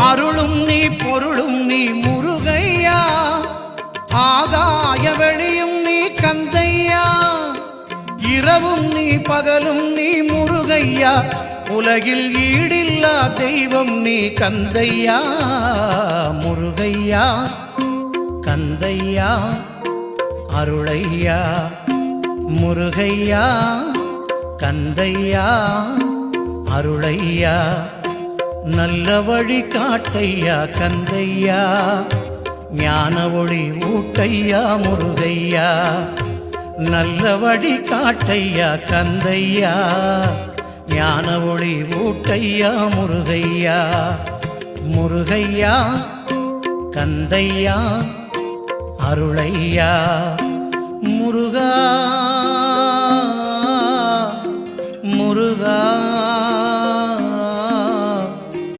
அருளும் நீ பொருளும் நீ முருகையா, ஆகாய வெளியும் நீ கந்தையா, இரவும் நீ பகலும் நீ முருகையா, உலகில் ஈடில்லா தெய்வம் நீ கந்தையா. முருகையா கந்தையா அருளையா, முருகையா கந்தையா அருளையா, நல்ல வழி காட்டையா கந்தையா, ஞான ஒளி ஊட்டையா முருகையா, நல்ல வழி காட்டையா கந்தையா, ஞான ஒளி ஊட்டையா முருகையா. முருகையா கந்தையா அருளையா, முருகா முருகா.